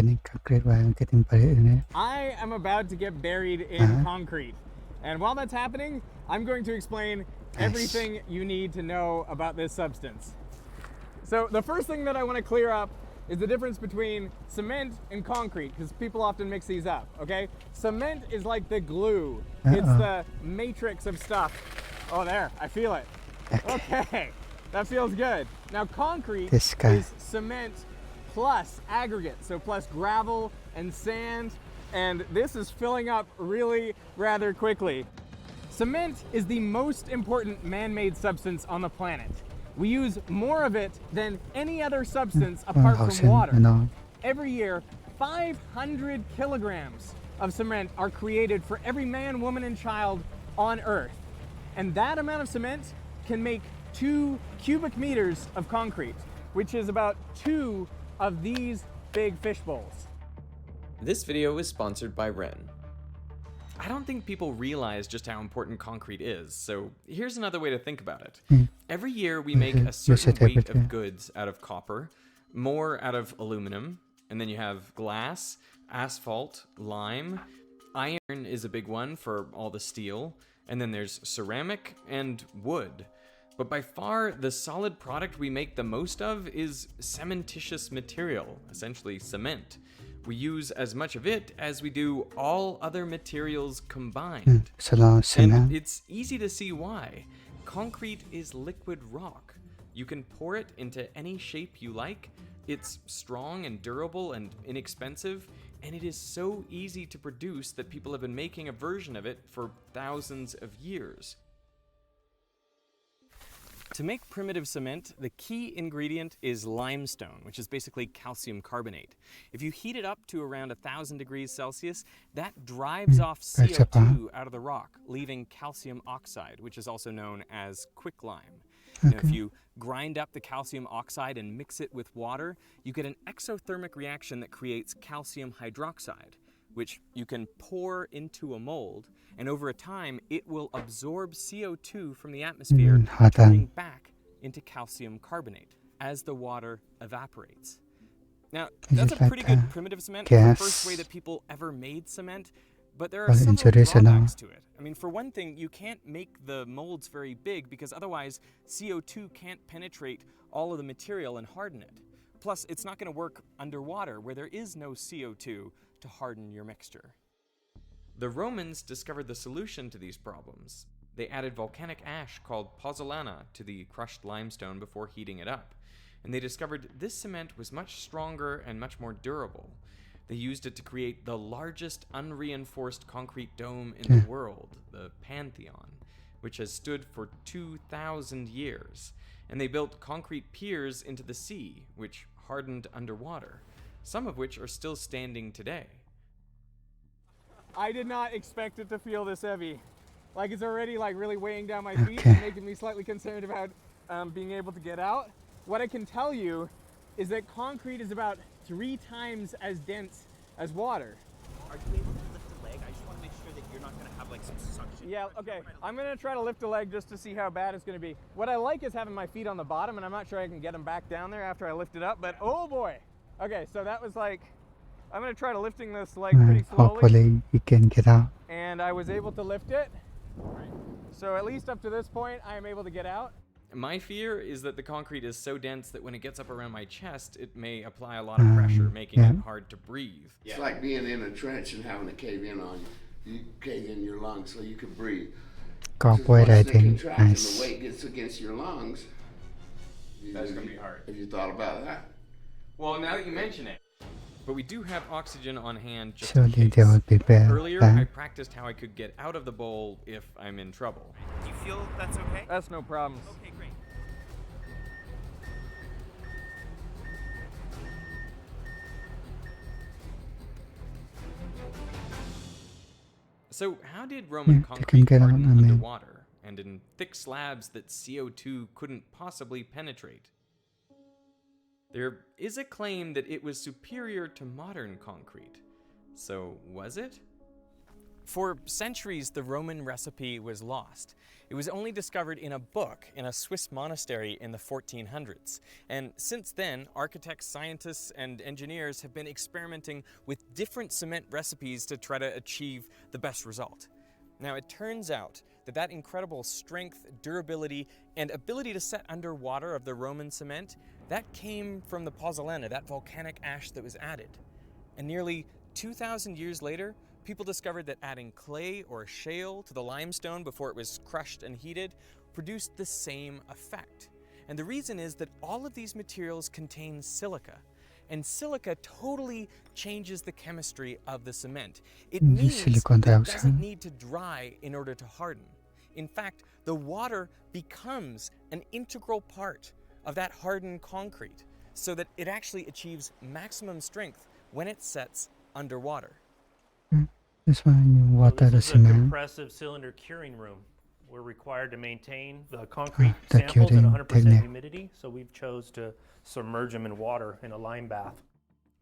Explainingconcretewhilegettingburiedinit. I am about to get buried in concrete. And while that's happening, I'm going to explain everything you need to know about this substance. So the first thing that I want to clear up is the difference between cement and concrete, because people often mix these up, okay? Cement is like the glue. It's the matrix of stuff. Oh, there, I feel it. Okay, that feels good. Now concrete is cement plus aggregate, so plus gravel and sand, and this is filling up really rather quickly. Cement is the most important man-made substance on the planet. We use more of it than any other substance apart from water. Every year, 500 kilograms of cement are created for every man, woman, and child on Earth. And that amount of cement can make 2 cubic meters of concrete, which is about 2 of these big fish bowls. This video is sponsored by Ren. I don't think people realize just how important concrete is, so here's another way to think about it. Every year we make a certain weight of goods out of copper, more out of aluminum, and then you have glass, asphalt, lime. Iron is a big one for all the steel, and then there's ceramic and wood. But by far, the solid product we make the most of is cementitious material, essentially cement. We use as much of it as we do all other materials combined. And it's easy to see why. Concrete is liquid rock. You can pour it into any shape you like. It's strong and durable and inexpensive, and it is so easy to produce that people have been making a version of it for thousands of years. To make primitive cement, the key ingredient is limestone, which is basically calcium carbonate. If you heat it up to around 1,000 degrees Celsius, that drives off CO2 out of the rock, leaving calcium oxide, which is also known as quicklime. Now, if you grind up the calcium oxide and mix it with water, you get an exothermic reaction that creates calcium hydroxide, which you can pour into a mold, and over a time it will absorb CO2 from the atmosphere, turning back into calcium carbonate as the water evaporates. Now, that's a pretty good primitive cement. It's the first way that people ever made cement, but there are several drawbacks to it. I mean, for one thing, you can't make the molds very big because otherwise CO2 can't penetrate all of the material and harden it. Plus, it's not going to work underwater where there is no CO2 to harden your mixture. The Romans discovered the solution to these problems. They added volcanic ash called pozzolana to the crushed limestone before heating it up, and they discovered this cement was much stronger and much more durable. They used it to create the largest unreinforced concrete dome in the world, the Pantheon, which has stood for 2,000 years, and they built concrete piers into the sea, which hardened underwater, some of which are still standing today. I did not expect it to feel this heavy. Like, it's already really weighing down my feet and making me slightly concerned about being able to get out. What I can tell you is that concrete is about 3 times as dense as water. Are you able to lift a leg? I just want to make sure that you're not going to have some suction. Yeah, okay. I'm going to try to lift a leg just to see how bad it's going to be. What I like is having my feet on the bottom, and I'm not sure I can get them back down there after I lift it up, but oh boy. Okay, so that was I'm going to try to lifting this leg pretty slowly. Hopefully you can get out. And I was able to lift it. So at least up to this point, I am able to get out. My fear is that the concrete is so dense that when it gets up around my chest, it may apply a lot of pressure, making it hard to breathe. It's like being in a trench and having to cave in on you. You cave in your lungs so you can breathe. Cooperating. And the weight gets against your lungs. That's going to be hard. Have you thought about that? Well, now that you mention it. But we do have oxygen on hand just Surely in there case. will be better. Earlier, I practiced how I could get out of the bowl if I'm in trouble. Do you feel that's okay? That's no problem. Okay, great. So how did Roman they concrete can get harden out, I mean. underwater and in thick slabs that CO2 couldn't possibly penetrate? There is a claim that it was superior to modern concrete. So was it? For centuries, the Roman recipe was lost. It was only discovered in a book in a Swiss monastery in the 1400s. And since then, architects, scientists, and engineers have been experimenting with different cement recipes to try to achieve the best result. Now, it turns out that that incredible strength, durability, and ability to set underwater of the Roman cement, that came from the pozzolana, that volcanic ash that was added. And nearly 2,000 years later, people discovered that adding clay or shale to the limestone before it was crushed and heated produced the same effect. And the reason is that all of these materials contain silica. And silica totally changes the chemistry of the cement. It means silicon that it dioxide. doesn't need to dry in order to harden. In fact, the water becomes an integral part of that hardened concrete so that it actually achieves maximum strength when it sets underwater. This one you water the This is a cement. compressive cylinder curing room. We're required to maintain the concrete the samples in curing 100% technique. humidity, so we've chose to submerge them in water in a lime bath.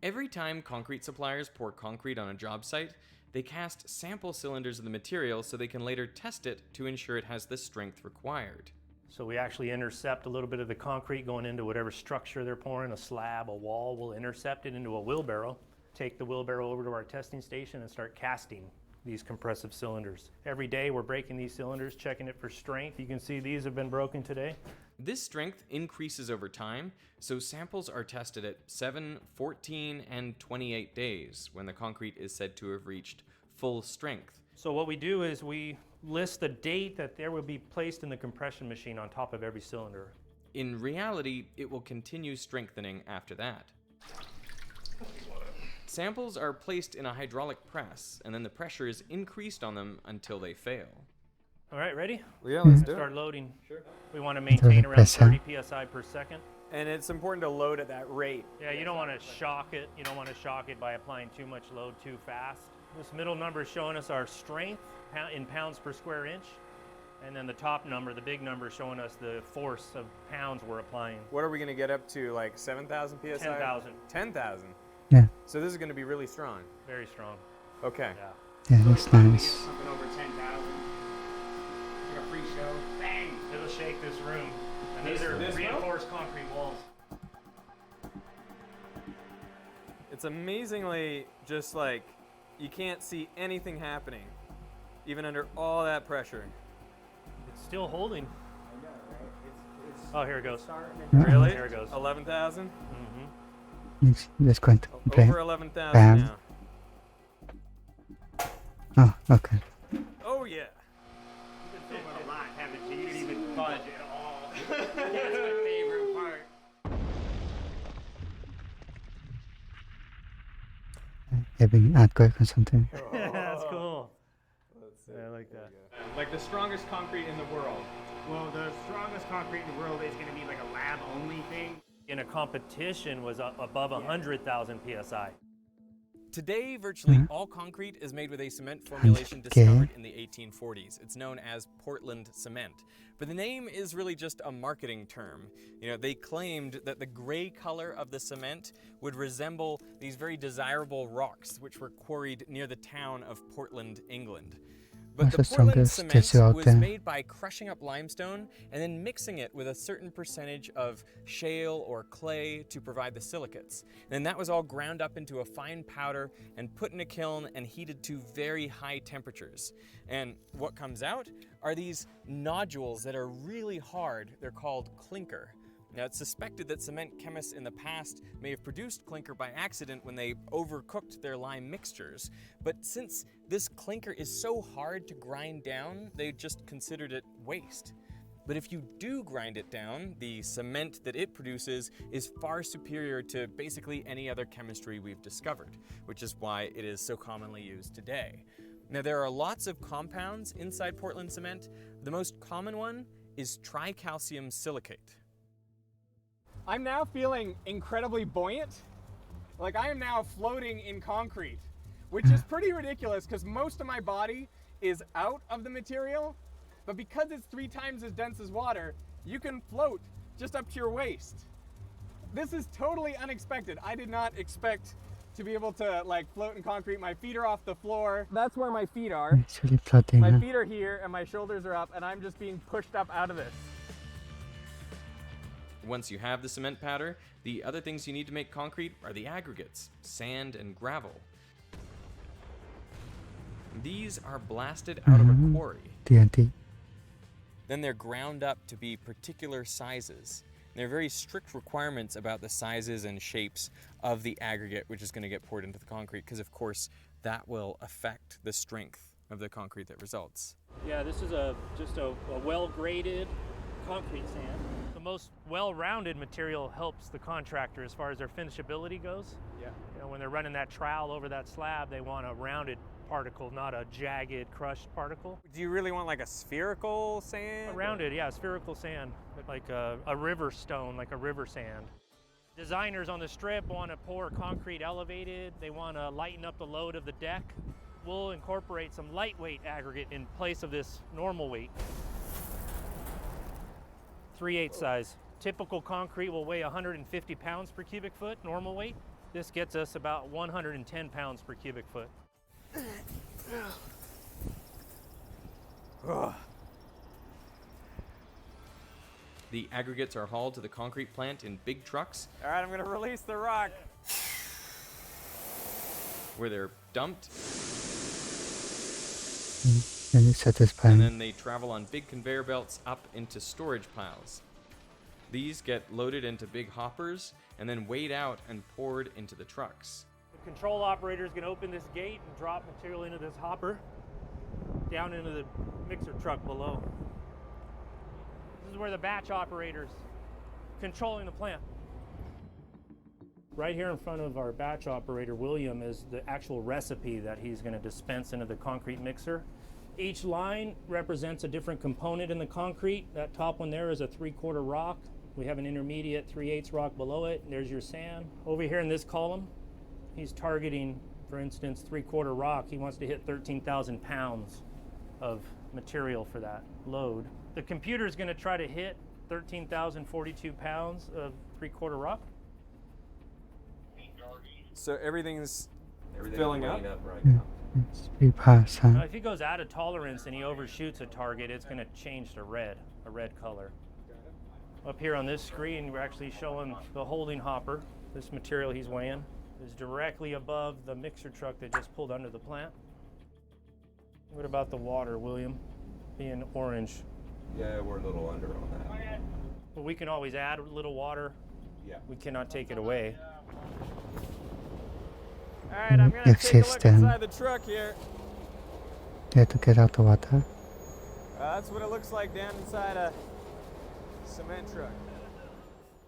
Every time concrete suppliers pour concrete on a job site, they cast sample cylinders of the material so they can later test it to ensure it has the strength required. So we actually intercept a little bit of the concrete going into whatever structure they're pouring, a slab, a wall. We'll intercept it into a wheelbarrow, take the wheelbarrow over to our testing station and start casting these compressive cylinders. Every day we're breaking these cylinders, checking it for strength. You can see these have been broken today. This strength increases over time, so samples are tested at 7, 14, and 28 days when the concrete is said to have reached full strength. So what we do is we list the date that there will be placed in the compression machine on top of every cylinder. In reality, it will continue strengthening after that. Samples are placed in a hydraulic press, and then the pressure is increased on them until they fail. All right, ready? Yeah, let's do Start it. loading. Sure. We want to maintain around press, huh? 30 psi per second. And it's important to load at that rate. Yeah, you don't want to shock it. You don't want to shock it by applying too much load too fast. This middle number is showing us our strength in pounds per square inch. And then the top number, the big number, showing us the force of pounds we're applying. What are we going to get up to, like 7,000 PSI? 10,000. 10,000. Yeah, So this is going to be really strong. Very strong. Okay. Yeah. yeah, that's nice. Something over 10,000. Like a free show. Bang! It'll shake this room. And these are this room? reinforced concrete walls. It's amazingly just like you can't see anything happening, even under all that pressure. It's still holding. Oh, here it goes. Really? There it goes. 11,000? Mm-hmm. It's going to play. Over 11,000 Bam. now. Oh, okay. Oh yeah. You've been filming a lot, haven't you? You didn't even budge at all. That's my favorite part. Having earthquake or something. That's cool. Yeah, I like that. Like the strongest concrete in the world. Well, the strongest concrete in the world is going to be like a lab-only thing. In a competition was above 100,000 psi. Today, virtually all concrete is made with a cement formulation discovered in the 1840s. It's known as Portland cement. But the name is really just a marketing term. You know, they claimed that the gray color of the cement would resemble these very desirable rocks which were quarried near the town of Portland, England. But the That's the Portland strongest cement tissue out was there. made by crushing up limestone and then mixing it with a certain percentage of shale or clay to provide the silicates. And then that was all ground up into a fine powder and put in a kiln and heated to very high temperatures. And what comes out are these nodules that are really hard. They're called clinker. Now, it's suspected that cement chemists in the past may have produced clinker by accident when they overcooked their lime mixtures. But since this clinker is so hard to grind down, they just considered it waste. But if you do grind it down, the cement that it produces is far superior to basically any other chemistry we've discovered, which is why it is so commonly used today. Now, there are lots of compounds inside Portland cement. The most common one is tricalcium silicate. I'm now feeling incredibly buoyant. Like I am now floating in concrete, which is pretty ridiculous because most of my body is out of the material. But because it's 3 times as dense as water, you can float just up to your waist. This is totally unexpected. I did not expect to be able to like float in concrete. My feet are off the floor. That's where my feet are. Actually floating. My Huh? feet are here and my shoulders are up and I'm just being pushed up out of this. Once you have the cement powder, the other things you need to make concrete are the aggregates, sand and gravel. These are blasted out of a quarry. TNT. Then they're ground up to be particular sizes. There are very strict requirements about the sizes and shapes of the aggregate which is going to get poured into the concrete, because of course that will affect the strength of the concrete that results. Yeah, this is just a well-graded concrete sand. The most well-rounded material helps the contractor as far as their finishability goes. Yeah. You know, when they're running that trowel over that slab, they want a rounded particle, not a jagged, crushed particle. Do you really want like a spherical sand? A rounded, yeah, spherical sand, like a river stone, like a river sand. Designers on the strip want to pour concrete elevated. They want to lighten up the load of the deck. We'll incorporate some lightweight aggregate in place of this normal weight. 3/8 size. Typical concrete will weigh 150 pounds per cubic foot, normal weight. This gets us about 110 pounds per cubic foot. The aggregates are hauled to the concrete plant in big trucks, All right, I'm gonna release the rock. where they're dumped, Really satisfying. and then they travel on big conveyor belts up into storage piles. These get loaded into big hoppers and then weighed out and poured into the trucks. The control operator is going to open this gate and drop material into this hopper down into the mixer truck below. This is where the batch operator's controlling the plant. Right here in front of our batch operator, William, is the actual recipe that he's going to dispense into the concrete mixer. Each line represents a different component in the concrete. That top one there is a 3/4 rock. We have an intermediate 3/8 rock below it. There's your sand. Over here in this column, he's targeting, for instance, 3/4 rock. He wants to hit 13,000 pounds of material for that load. The computer is going to try to hit 13,042 pounds of 3/4 rock. So everything's filling up. It's pretty fast, Now, huh? if he goes out of tolerance and he overshoots a target, it's going to change to red, a red color. Up here on this screen, we're actually showing the holding hopper. This material he's weighing is directly above the mixer truck that just pulled under the plant. What about the water, William, being orange? Yeah, we're a little under on that. Well, we can always add a little water. Yeah. We cannot take it away. All right, I'm gonna take a look System. inside the truck here. You have to get out the water. That's what it looks like down inside a cement truck.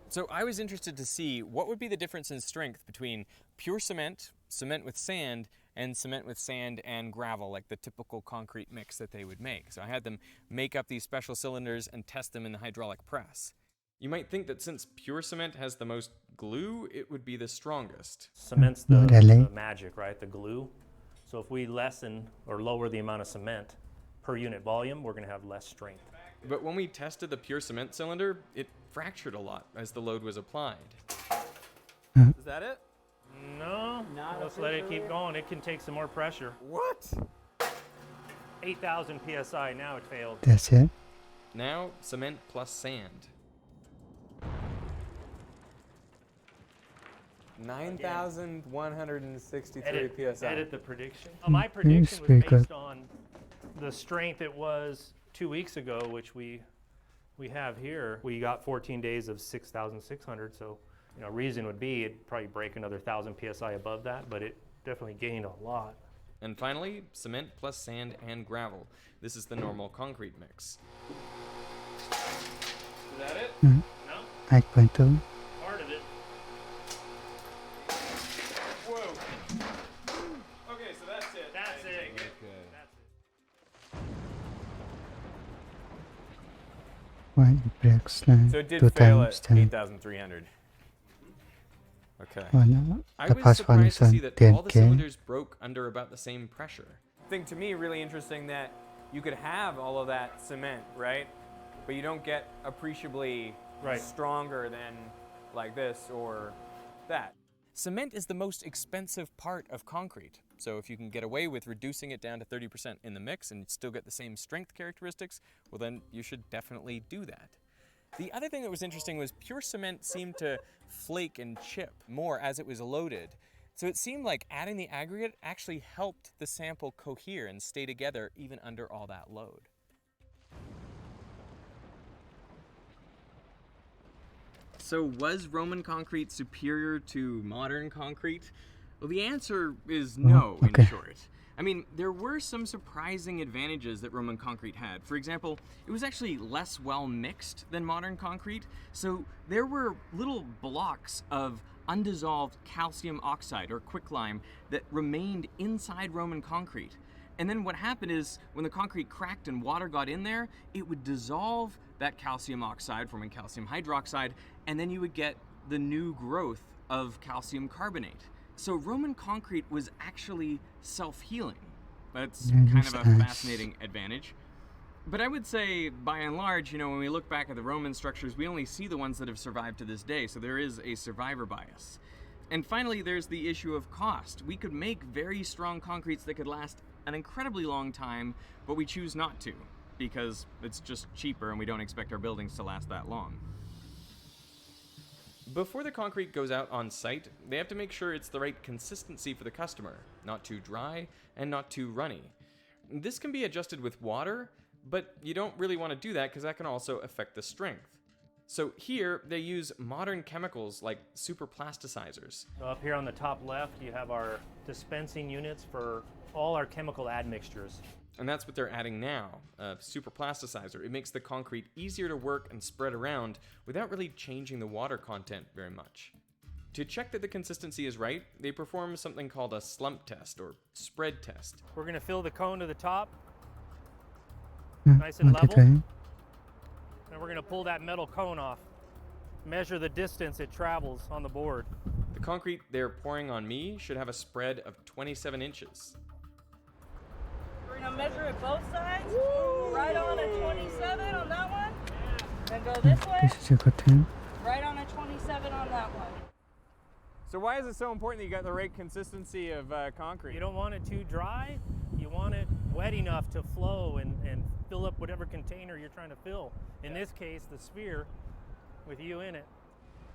So I was interested to see what would be the difference in strength between pure cement, cement with sand, and cement with sand and gravel, like the typical concrete mix that they would make. So I had them make up these special cylinders and test them in the hydraulic press. You might think that since pure cement has the most glue, it would be the strongest. Cement's Not really. the magic, right? The glue. So if we lessen or lower the amount of cement per unit volume, we're going to have less strength. But when we tested the pure cement cylinder, it fractured a lot as the load was applied. Is that it? No, let's let it keep going. It can take some more pressure. What? 8,000 PSI, now it failed. That's it. Now, cement plus sand. 9,163 PSI. Edit the prediction. My prediction was pretty based good. on the strength it was 2 weeks ago, which we have here. We got 14 days of 6,600, so reason would be it'd probably break another 1,000 PSI above that, but it definitely gained a lot. And finally, cement plus sand and gravel. This is the normal concrete mix. Is that it? No, 8.2. part of it. Whoa. Okay, so that's it. That's it. Okay. That's it. Why it breaks like So it did 2 fail times at 10. 8,300. Okay. Oh no, I the was first one surprised is to on see that all the 10K. cylinders broke under about the same pressure. I think to me really interesting that you could have all of that cement, right? But you don't get appreciably Right. stronger than like this or that. Cement is the most expensive part of concrete, so if you can get away with reducing it down to 30% in the mix and still get the same strength characteristics, well then you should definitely do that. The other thing that was interesting was pure cement seemed to flake and chip more as it was loaded. So it seemed like adding the aggregate actually helped the sample cohere and stay together even under all that load. So was Roman concrete superior to modern concrete? Well, the answer is no, in short. I mean, there were some surprising advantages that Roman concrete had. For example, it was actually less well mixed than modern concrete, so there were little blocks of undissolved calcium oxide, or quicklime, that remained inside Roman concrete. And then what happened is, when the concrete cracked and water got in there, it would dissolve that calcium oxide, forming calcium hydroxide, and then you would get the new growth of calcium carbonate. So Roman concrete was actually self-healing. That's kind of a fascinating advantage. But I would say, by and large, when we look back at the Roman structures, we only see the ones that have survived to this day, so there is a survivor bias. And finally, there's the issue of cost. We could make very strong concretes that could last an incredibly long time, but we choose not to, because it's just cheaper and we don't expect our buildings to last that long. Before the concrete goes out on site, they have to make sure it's the right consistency for the customer, not too dry and not too runny. This can be adjusted with water, but you don't really want to do that because that can also affect the strength. So here, they use modern chemicals like superplasticizers. So up here on the top left, you have our dispensing units for all our chemical admixtures. And that's what they're adding now, a superplasticizer. It makes the concrete easier to work and spread around without really changing the water content very much. To check that the consistency is right, they perform something called a slump test or spread test. We're going to fill the cone to the top, nice and level. And we're going to pull that metal cone off, measure the distance it travels on the board. The concrete they're pouring on me should have a spread of 27 inches. We're going to measure it both sides, right on a 27 on that one, then go this way, right on a 27 on that one. So why is it so important that you got the right consistency of concrete? You don't want it too dry, you want it wet enough to flow and fill up whatever container you're trying to fill. In this case, the sphere with you in it.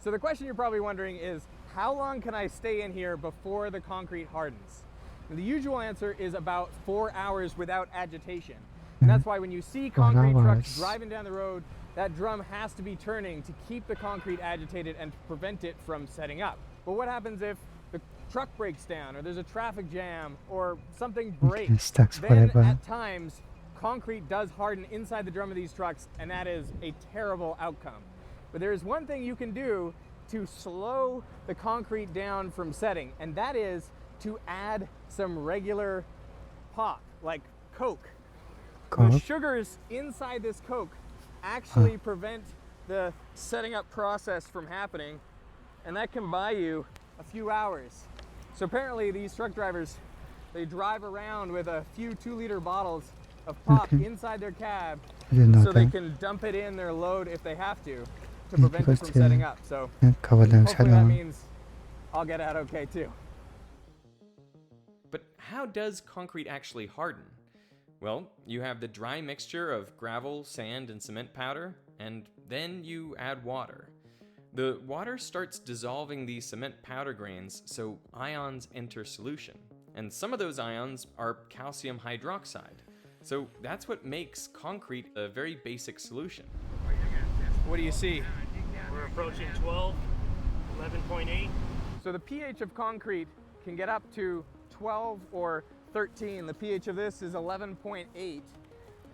So the question you're probably wondering is, how long can I stay in here before the concrete hardens? And the usual answer is about 4 hours without agitation. And that's why when you see concrete trucks driving down the road, that drum has to be turning to keep the concrete agitated and to prevent it from setting up. But what happens if the truck breaks down, or there's a traffic jam, or something breaks? Then at times, concrete does harden inside the drum of these trucks, and that is a terrible outcome. But there is one thing you can do to slow the concrete down from setting, and that is to add some regular pop, like Coke. The sugars inside this Coke actually prevent the setting up process from happening, and that can buy you a few hours. So apparently these truck drivers, they drive around with a few 2-liter bottles of pop inside their cab so they can dump it in their load if they have to prevent it from setting up. So hopefully that means I'll get out okay too. But how does concrete actually harden? Well, you have the dry mixture of gravel, sand, and cement powder, and then you add water. The water starts dissolving the cement powder grains, so ions enter solution. And some of those ions are calcium hydroxide. So that's what makes concrete a very basic solution. What do you see? We're approaching 12, 11.8. So the pH of concrete can get up to 12 or 13. The pH of this is 11.8.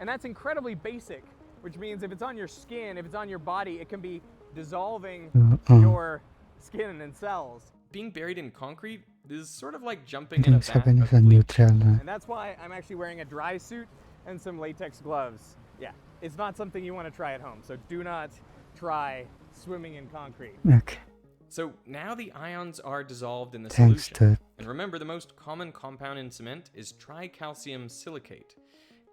And that's incredibly basic, which means if it's on your skin, if it's on your body, it can be dissolving your skin and cells. Being buried in concrete is sort of like jumping in a vat of bleach. And that's why I'm actually wearing a dry suit and some latex gloves. Yeah, it's not something you want to try at home, so do not try swimming in concrete. Okay. So now the ions are dissolved in the solution. And remember, the most common compound in cement is tricalcium silicate.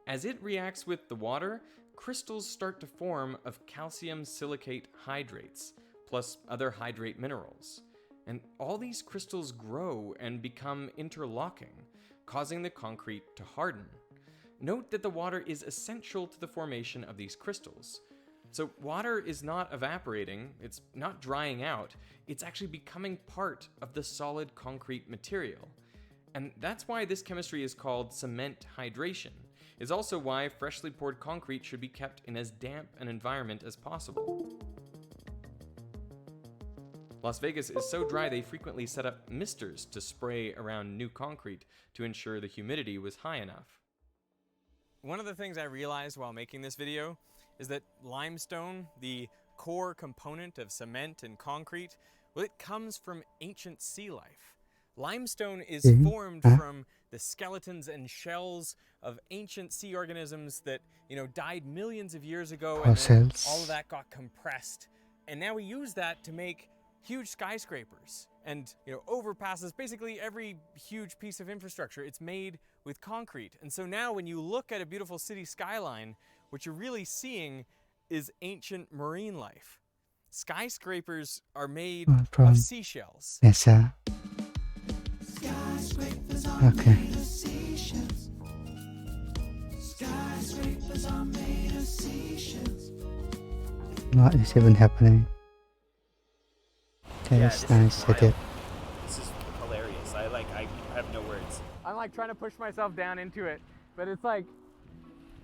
As it reacts with the water, crystals start to form of calcium silicate hydrates, plus other hydrate minerals. And all these crystals grow and become interlocking, causing the concrete to harden. Note that the water is essential to the formation of these crystals. So water is not evaporating, it's not drying out, it's actually becoming part of the solid concrete material. And that's why this chemistry is called cement hydration. It's also why freshly poured concrete should be kept in as damp an environment as possible. Las Vegas is so dry they frequently set up misters to spray around new concrete to ensure the humidity was high enough. One of the things I realized while making this video is that limestone, the core component of cement and concrete, well, it comes from ancient sea life. Limestone is formed from the skeletons and shells of ancient sea organisms that, died millions of years ago, and then all of that got compressed. And now we use that to make huge skyscrapers and overpasses, basically every huge piece of infrastructure. It's made with concrete. And so now when you look at a beautiful city skyline, what you're really seeing is ancient marine life. Skyscrapers are made of seashells. Yes, sir. Okay. What is even happening? That is nice, I did. This is hilarious. I have no words. I'm like trying to push myself down into it, but it's like,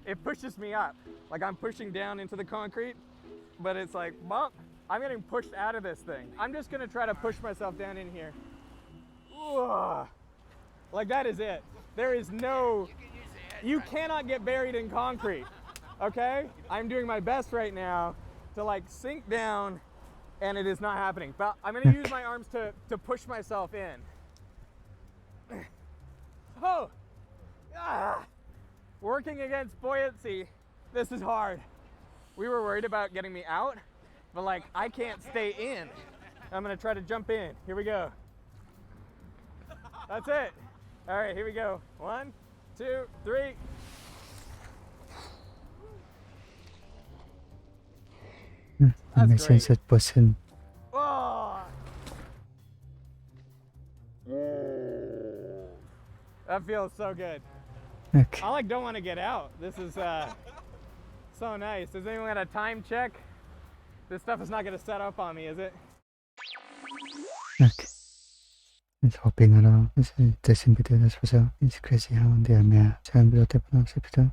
it pushes me up. Like I'm pushing down into the concrete, but it's like, well, I'm getting pushed out of this thing. I'm just gonna try to push myself down in here. Ugh. Like that is it. There is no, you cannot get buried in concrete, okay? I'm doing my best right now to like sink down, and it is not happening. But I'm gonna use my arms to push myself in. Oh, working against buoyancy, this is hard. We were worried about getting me out, but like I can't stay in. I'm gonna try to jump in. Here we go. That's it. All right, here we go. 1, 2, 3. That's great. Person. Oh. That feels so good. Okay. I like don't want to get out. This is so nice. Does anyone got a time check? This stuff is not going to set up on me, is it? Okay. It's hopping around. It's interesting video, that's for sure. It's crazy how they are made. 잘 video.